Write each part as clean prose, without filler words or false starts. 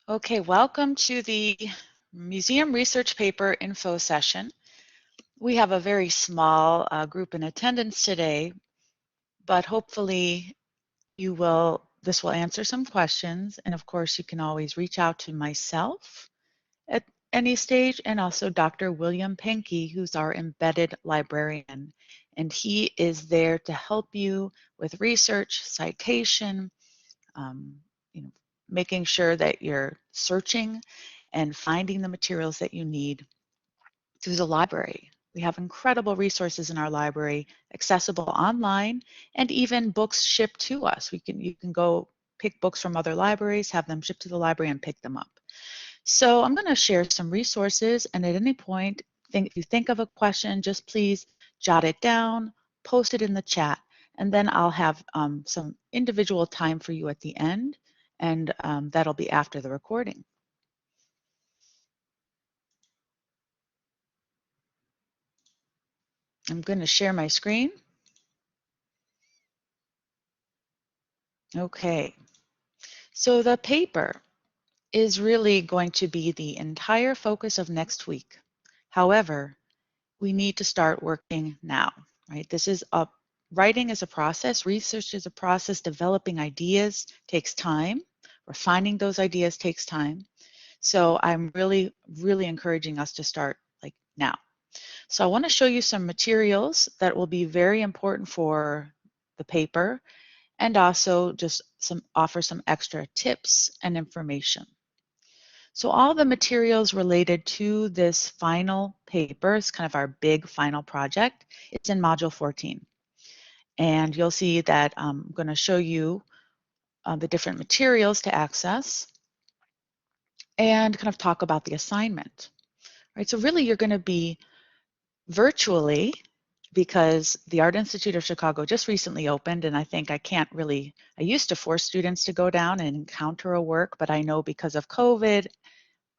Okay, welcome to the Museum Research Paper Info session. We have a very small group in attendance today, but hopefully this will answer some questions. And of course, you can always reach out to myself at any stage, and also Dr. William Pankey, who's our embedded librarian. And he is there to help you with research, citation, um, you know, making sure that you're searching and finding the materials that you need through the library. We have incredible resources in our library, accessible online, and even books shipped to us. You can go pick books from other libraries, have them shipped to the library, and pick them up. So I'm going to share some resources, and at any point, if you think of a question, just please jot it down, post it in the chat, and then I'll have some individual time for you at the end, and that'll be after the recording. I'm going to share my screen. Okay, so the paper is really going to be the entire focus of next week. However, we need to start working now, right? Writing is a process, research is a process, developing ideas takes time, refining those ideas takes time. So I'm really, really encouraging us to start like now. So I want to show you some materials that will be very important for the paper, and also just offer some extra tips and information. So all the materials related to this final paper is kind of our big final project. It's in Module 14. And you'll see that I'm going to show you the different materials to access and kind of talk about the assignment. Right? So really you're going to be virtually, because the Art Institute of Chicago just recently opened, and I used to force students to go down and encounter a work, but I know because of COVID,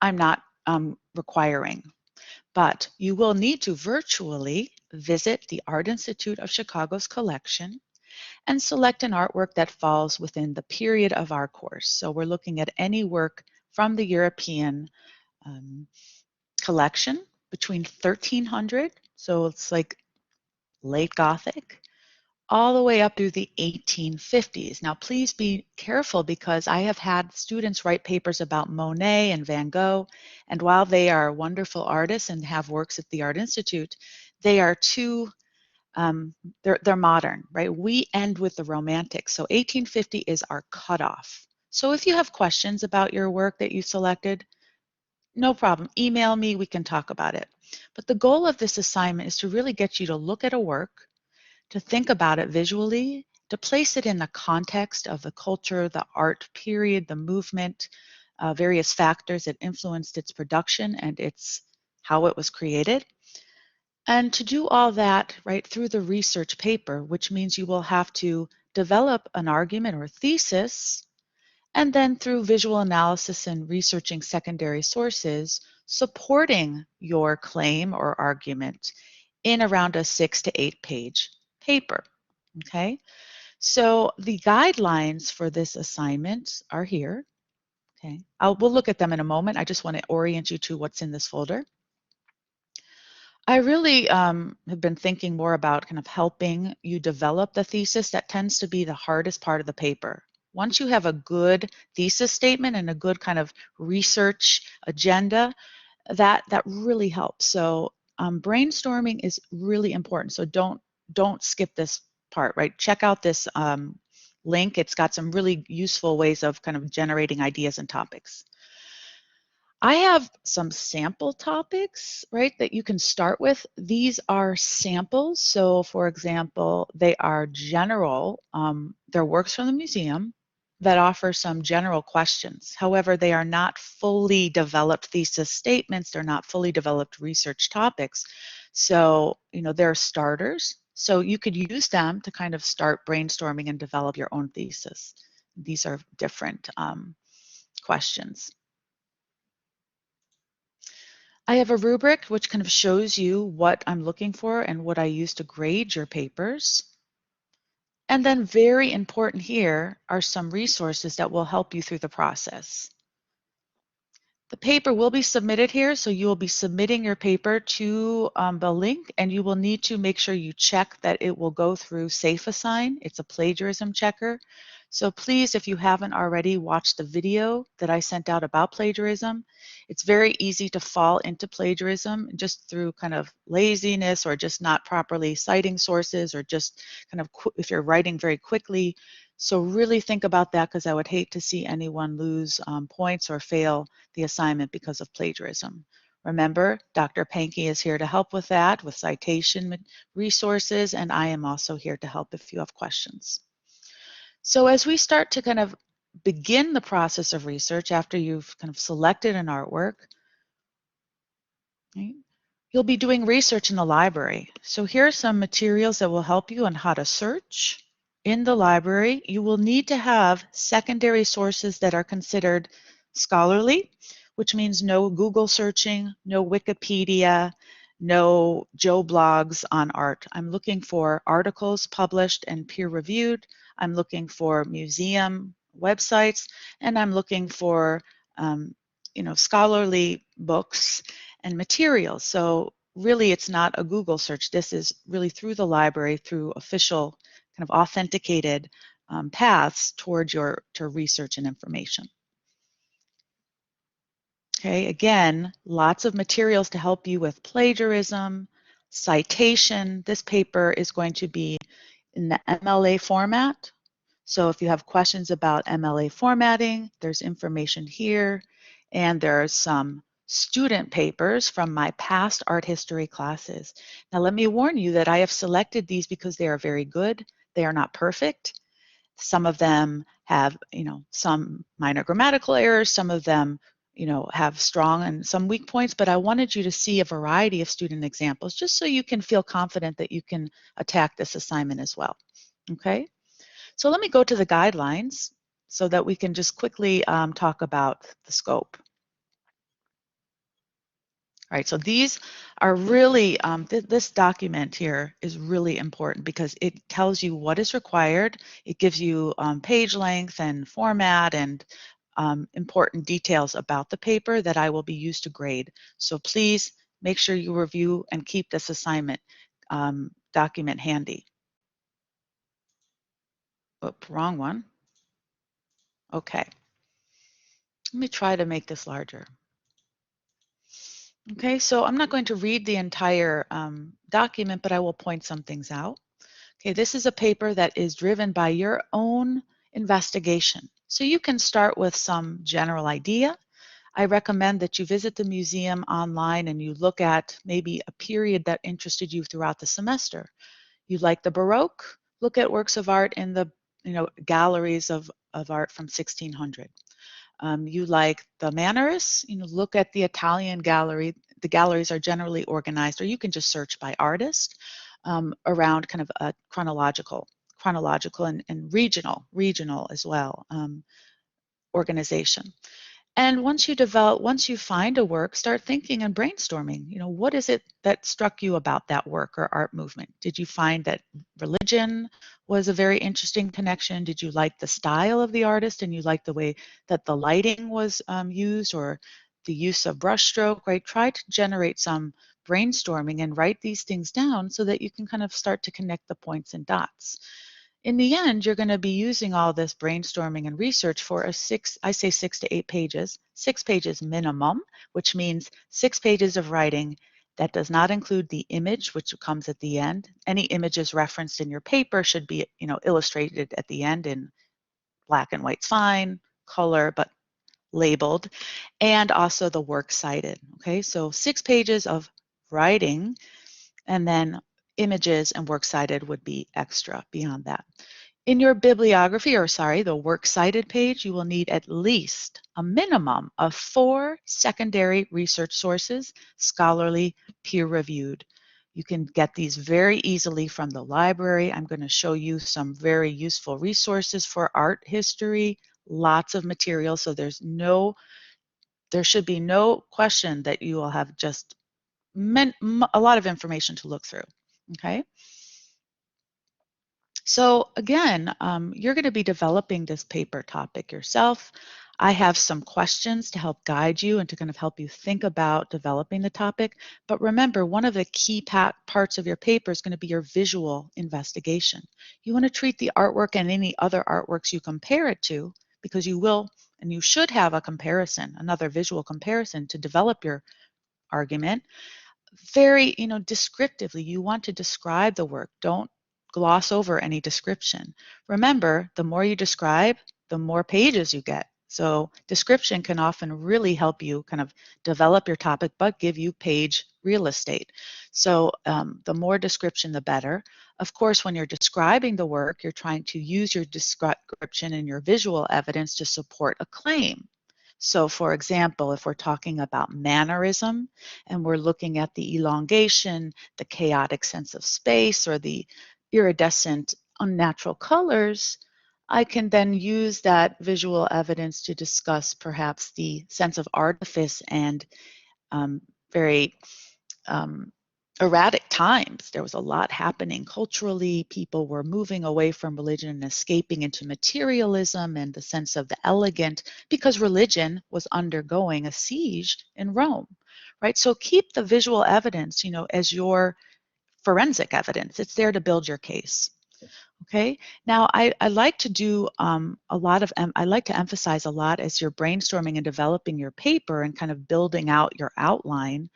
I'm not requiring. But you will need to virtually visit the Art Institute of Chicago's collection and select an artwork that falls within the period of our course. So we're looking at any work from the European collection between 1300, so it's like late Gothic, all the way up through the 1850s. Now, please be careful, because I have had students write papers about Monet and Van Gogh, and while they are wonderful artists and have works at the Art Institute, they are too, they're modern, right? We end with the Romantics, so 1850 is our cutoff. So if you have questions about your work that you selected, no problem, email me, we can talk about it. But the goal of this assignment is to really get you to look at a work, to think about it visually, to place it in the context of the culture, the art period, the movement, various factors that influenced its production and how it was created. And to do all that right through the research paper, which means you will have to develop an argument or thesis, and then through visual analysis and researching secondary sources, supporting your claim or argument in around a 6 to 8 page paper. Okay, so the guidelines for this assignment are here. Okay, we'll look at them in a moment. I just want to orient you to what's in this folder. I really have been thinking more about kind of helping you develop the thesis. That tends to be the hardest part of the paper. Once you have a good thesis statement and a good kind of research agenda, that really helps. So brainstorming is really important. So don't skip this part, right? Check out this link. It's got some really useful ways of kind of generating ideas and topics. I have some sample topics, right, that you can start with. These are samples. So for example, they are general, they're works from the museum that offer some general questions. However, they are not fully developed thesis statements. They're not fully developed research topics. So, they're starters. So you could use them to kind of start brainstorming and develop your own thesis. These are different questions. I have a rubric which kind of shows you what I'm looking for and what I use to grade your papers. And then very important here are some resources that will help you through the process. The paper will be submitted here, so you will be submitting your paper to the link, and you will need to make sure you check that it will go through SafeAssign. It's a plagiarism checker. So please, if you haven't already, watch the video that I sent out about plagiarism. It's very easy to fall into plagiarism just through kind of laziness or just not properly citing sources or just kind of if you're writing very quickly. So really think about that, because I would hate to see anyone lose points or fail the assignment because of plagiarism. Remember, Dr. Pankey is here to help with that, with citation resources, and I am also here to help if you have questions. So as we start to kind of begin the process of research after you've kind of selected an artwork, right, you'll be doing research in the library. So here are some materials that will help you on how to search. In the library, you will need to have secondary sources that are considered scholarly, which means no Google searching, no Wikipedia, no Joe blogs on art. I'm looking for articles published and peer-reviewed. I'm looking for museum websites, and I'm looking for scholarly books and materials. So really, it's not a Google search. This is really through the library, through official kind of authenticated paths towards your research and information. Okay, again, lots of materials to help you with plagiarism, citation. This paper is going to be in the MLA format. So if you have questions about MLA formatting, there's information here, and there are some student papers from my past art history classes. Now let me warn you that I have selected these because they are very good. They are not perfect. Some of them have, some minor grammatical errors. Some of them, have strong and some weak points, but I wanted you to see a variety of student examples just so you can feel confident that you can attack this assignment as well. Okay? So let me go to the guidelines so that we can just quickly talk about the scope. All right, so these are really, this document here is really important because it tells you what is required. It gives you page length and format and important details about the paper that I will be used to grade. So please make sure you review and keep this assignment document handy. Oop, wrong one. Okay. Let me try to make this larger. Okay, so I'm not going to read the entire document, but I will point some things out. Okay, this is a paper that is driven by your own investigation. So you can start with some general idea. I recommend that you visit the museum online and you look at maybe a period that interested you throughout the semester. You like the Baroque? Look at works of art in the galleries of art from 1600. You like the Mannerists? Look at the Italian gallery. The galleries are generally organized, or you can just search by artist around kind of a chronological and regional as well organization. And once you find a work, start thinking and brainstorming. What is it that struck you about that work or art movement? Did you find that religion was a very interesting connection? Did you like the style of the artist and you like the way that the lighting was used or the use of brushstroke, right? Try to generate some brainstorming and write these things down so that you can kind of start to connect the points and dots. In the end, you're going to be using all this brainstorming and research for I say 6 to 8 pages, 6 pages minimum, which means 6 pages of writing. That does not include the image, which comes at the end. Any images referenced in your paper should be, illustrated at the end in black and white's fine, color, but labeled, and also the works cited. Okay, so 6 pages of writing, and then images and works cited would be extra beyond that. In your bibliography, the works cited page, you will need at least a minimum of 4 secondary research sources, scholarly, peer-reviewed. You can get these very easily from the library. I'm going to show you some very useful resources for art history, lots of material, so there should be no question that you will have just a lot of information to look through, okay? So again, you're going to be developing this paper topic yourself. I have some questions to help guide you and to kind of help you think about developing the topic. But remember, one of the key parts of your paper is going to be your visual investigation. You want to treat the artwork and any other artworks you compare it to, because you will and you should have a comparison, another visual comparison to develop your argument. Very, descriptively, you want to describe the work. Don't gloss over any description. Remember, the more you describe, the more pages you get. So description can often really help you kind of develop your topic, but give you page real estate. So the more description, the better. Of course, when you're describing the work, you're trying to use your description and your visual evidence to support a claim. So for example, if we're talking about mannerism and we're looking at the elongation, the chaotic sense of space, or the iridescent, unnatural colors, I can then use that visual evidence to discuss perhaps the sense of artifice and very erratic times. There was a lot happening culturally. People were moving away from religion and escaping into materialism and the sense of the elegant because religion was undergoing a siege in Rome, right? So keep the visual evidence, as your forensic evidence. It's there to build your case. Okay. Now, I like to do a lot of, I like to emphasize a lot as you're brainstorming and developing your paper and kind of building out your outline,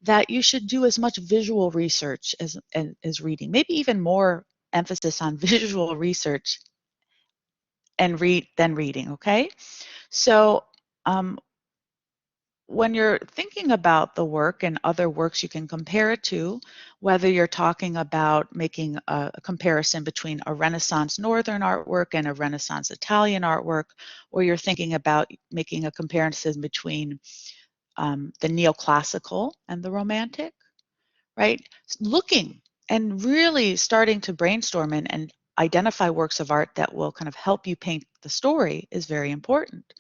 that you should do as much visual research as reading, maybe even more emphasis on visual research and than reading. Okay. So when you're thinking about the work and other works you can compare it to, whether you're talking about making a comparison between a Renaissance Northern artwork and a Renaissance Italian artwork, or you're thinking about making a comparison between the neoclassical and the Romantic, right? Looking and really starting to brainstorm and identify works of art that will kind of help you paint the story is very important.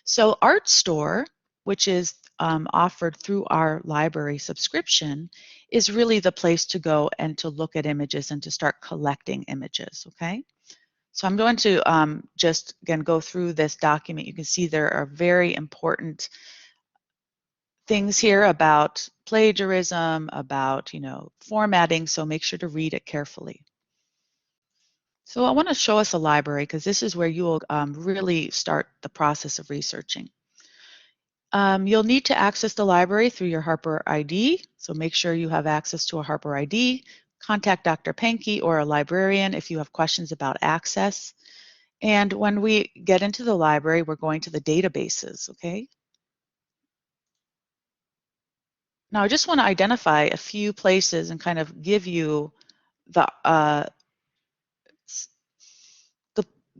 So Art Store, which is offered through our library subscription, is really the place to go and to look at images and to start collecting images, okay? So I'm going to just, again, go through this document. You can see there are very important things here about plagiarism, about, formatting, so make sure to read it carefully. So I want to show us a library because this is where you will really start the process of researching. You'll need to access the library through your Harper ID, so make sure you have access to a Harper ID. Contact Dr. Pankey or a librarian if you have questions about access. And when we get into the library, we're going to the databases, okay? Now, I just want to identify a few places and kind of give you the, the,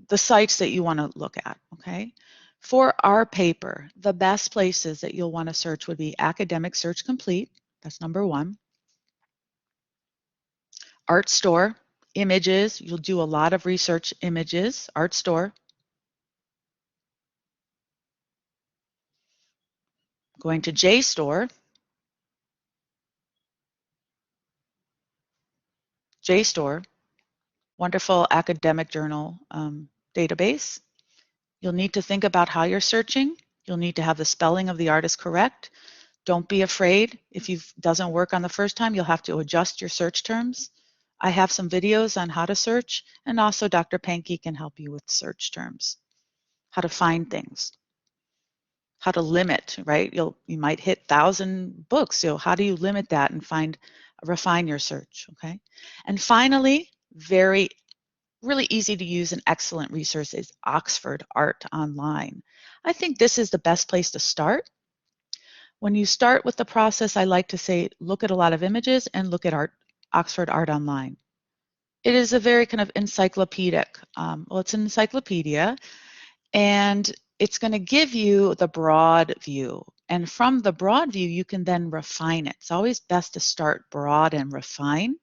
the sites that you want to look at, okay? For our paper, the best places that you'll want to search would be Academic Search Complete, that's number one. Art Store, images, you'll do a lot of research images, Art Store. Going to JSTOR, JSTOR, wonderful academic journal database. You'll need to think about how you're searching. You'll need to have the spelling of the artist correct. Don't be afraid. If it doesn't work on the first time, you'll have to adjust your search terms. I have some videos on how to search, and also Dr. Pankey can help you with search terms, how to find things, how to limit, right? You might hit 1,000 books. So how do you limit that and refine your search, okay? And finally, really easy to use and excellent resource is Oxford Art Online. I think this is the best place to start. When you start with the process, I like to say, look at a lot of images and look at Oxford Art Online. It is a very kind of encyclopedic, it's an encyclopedia, and it's going to give you the broad view. And from the broad view, you can then refine it. It's always best to start broad and refine.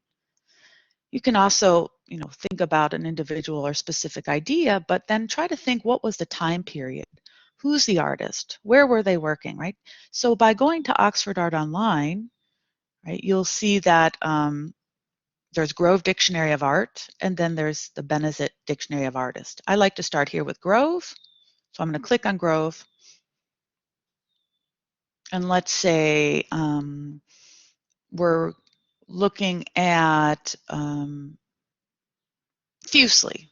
You can also, think about an individual or specific idea, but then try to think, what was the time period? Who's the artist? Where were they working, right? So by going to Oxford Art Online, right, you'll see that there's Grove Dictionary of Art, and then there's the Benezet Dictionary of Artists. I like to start here with Grove. So I'm going to click on Grove. And let's say we're looking at Fuseli,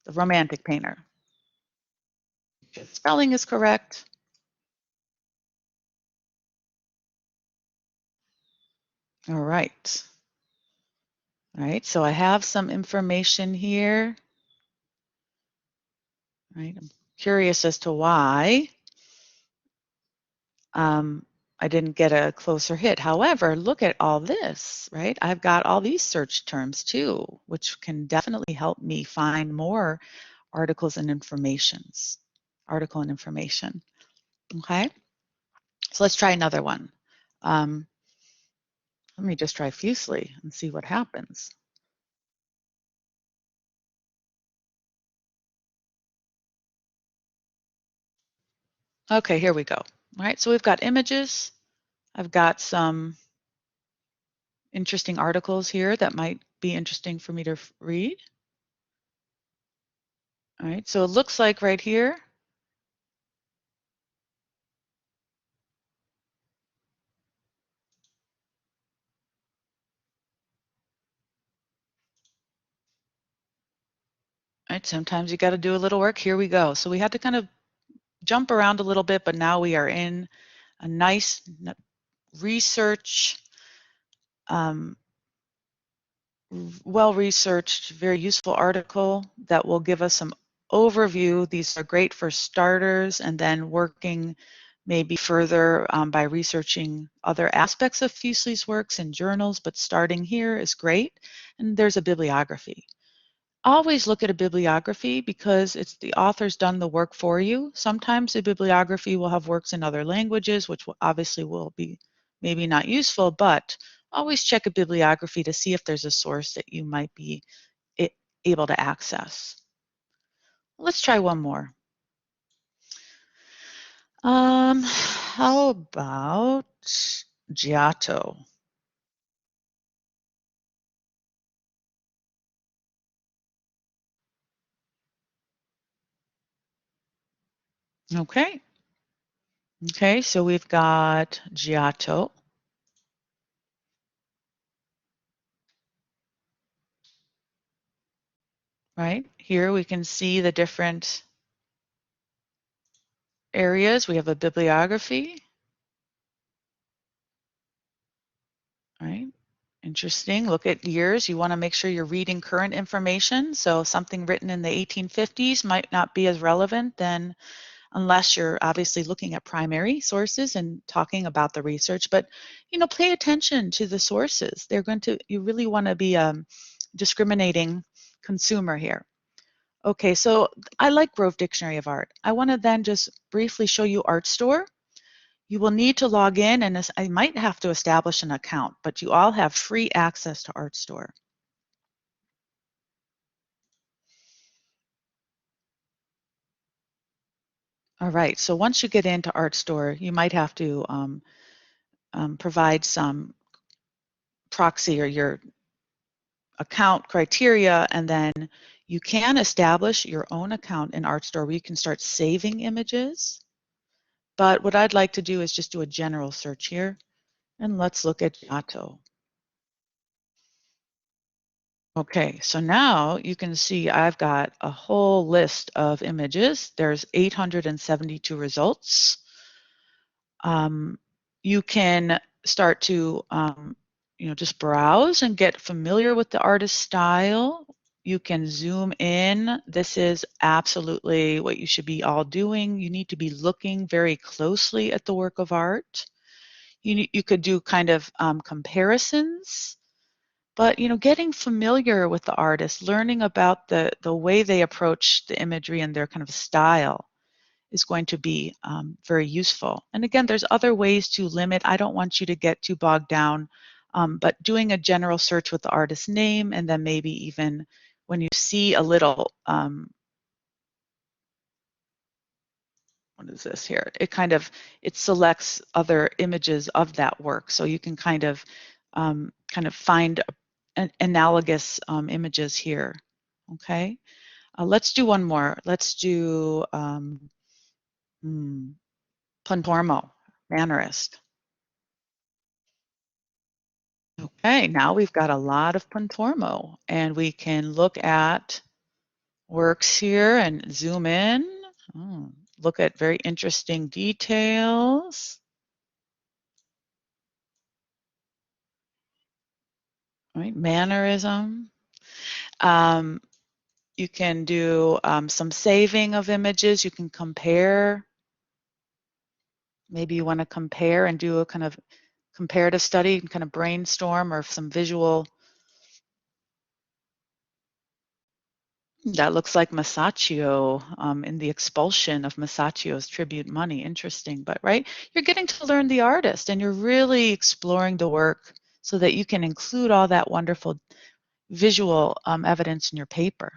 the Romantic painter. Spelling is correct. All right. All right, so I have some information here. All right, I'm curious as to why I didn't get a closer hit. However, look at all this, right? I've got all these search terms too, which can definitely help me find more articles and article and information. Okay, so let's try another one. Let me just try Fuseli and see what happens. Okay, here we go. All right, so we've got images. I've got some interesting articles here that might be interesting for me to read. All right, so it looks like right here, right, sometimes you got to do a little work. Here we go. So we had to kind of jump around a little bit, but now we are in a nice research, well-researched, very useful article that will give us some overview. These are great for starters, and then working maybe further by researching other aspects of Fuseli's works in journals, but starting here is great. And there's a bibliography. Always look at a bibliography because it's the author's done the work for you. Sometimes the bibliography will have works in other languages, which obviously will be maybe not useful, but always check a bibliography to see if there's a source that you might be able to access. Let's try one more. How about Giotto? Okay. Okay, so we've got Giotto. Right here we can see the different areas. We have a bibliography. Right. Interesting. Look at years. You want to make sure you're reading current information. So something written in the 1850s might not be as relevant then unless you're obviously looking at primary sources and talking about the research. But, pay attention to the sources. You really want to be a discriminating consumer here. Okay, so I like Grove Dictionary of Art. I want to then just briefly show you ArtStore. You will need to log in, and I might have to establish an account, but you all have free access to ArtStore. All right, so once you get into ArtStore, you might have to provide some proxy or your account criteria, and then you can establish your own account in ArtStore where you can start saving images. But what I'd like to do is just do a general search here, and let's look at Giotto. Okay, so now you can see I've got a whole list of images. There's 872 results. You can start to, just browse and get familiar with the artist's style. You can zoom in. This is absolutely what you should be all doing. You need to be looking very closely at the work of art. You could do kind of comparisons. But getting familiar with the artist, learning about the way they approach the imagery and their kind of style is going to be very useful. And again, there's other ways to limit. I don't want you to get too bogged down, but doing a general search with the artist's name, and then maybe even when you see a little, what is this here? It selects other images of that work, so you can kind of find analogous images here. Okay, let's do one more. Let's do Plantormo, mannerist. Okay, now we've got a lot of Plantormo, and we can look at works here and zoom in. Look at very interesting details. Right, mannerism. You can do some saving of images. You can compare. Maybe you want to compare and do a kind of comparative study and kind of brainstorm or some visual. That looks like Masaccio in the expulsion of Masaccio's tribute money. Interesting, but right, you're getting to learn the artist and you're really exploring the work so that you can include all that wonderful visual evidence in your paper.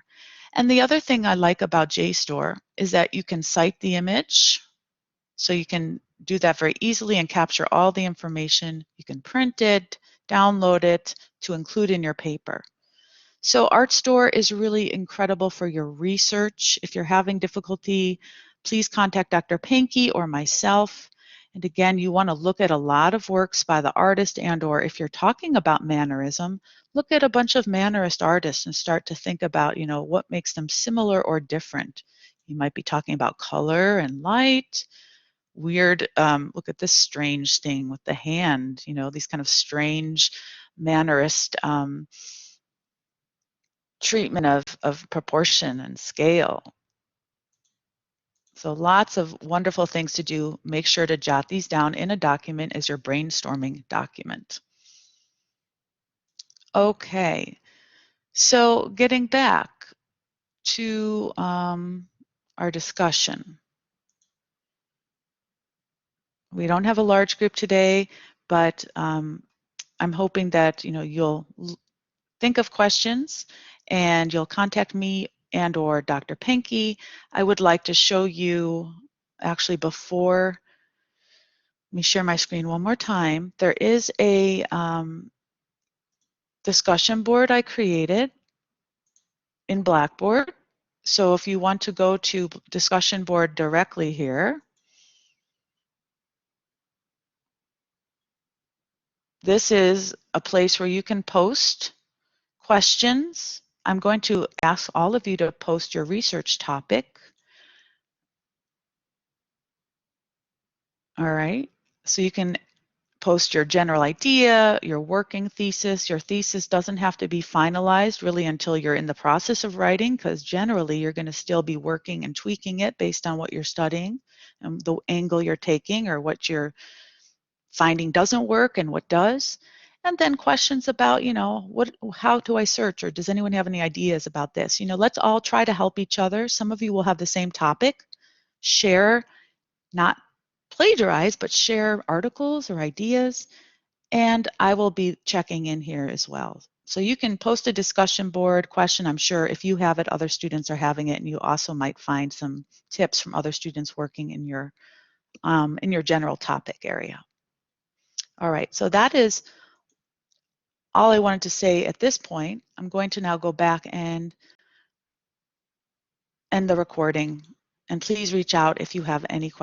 And the other thing I like about JSTOR is that you can cite the image, so you can do that very easily and capture all the information. You can print it, download it to include in your paper. So ArtStore is really incredible for your research. If you're having difficulty, please contact Dr. Pankey or myself. And again, you want to look at a lot of works by the artist, and or if you're talking about mannerism, look at a bunch of mannerist artists and start to think about, what makes them similar or different. You might be talking about color and light. Weird, look at this strange thing with the hand, these kind of strange mannerist treatment of proportion and scale. So lots of wonderful things to do. Make sure to jot these down in a document as your brainstorming document. Okay, so getting back to our discussion. We don't have a large group today, but I'm hoping that you'll think of questions and you'll contact me and or Dr. Pankey. I would like to show you, actually before, let me share my screen one more time. There is a discussion board I created in Blackboard. So if you want to go to discussion board directly here, this is a place where you can post questions. I'm going to ask all of you to post your research topic. All right, so you can post your general idea, your working thesis. Your thesis doesn't have to be finalized really until you're in the process of writing, because generally you're going to still be working and tweaking it based on what you're studying and the angle you're taking or what you're finding doesn't work and what does. And then questions about, how do I search, or does anyone have any ideas about this? Let's all try to help each other. Some of you will have the same topic. Share, not plagiarize, but share articles or ideas. And I will be checking in here as well. So you can post a discussion board question. I'm sure if you have it, other students are having it, and you also might find some tips from other students working in your general topic area. All right, so that is all I wanted to say at this point. I'm going to now go back and end the recording. And please reach out if you have any questions.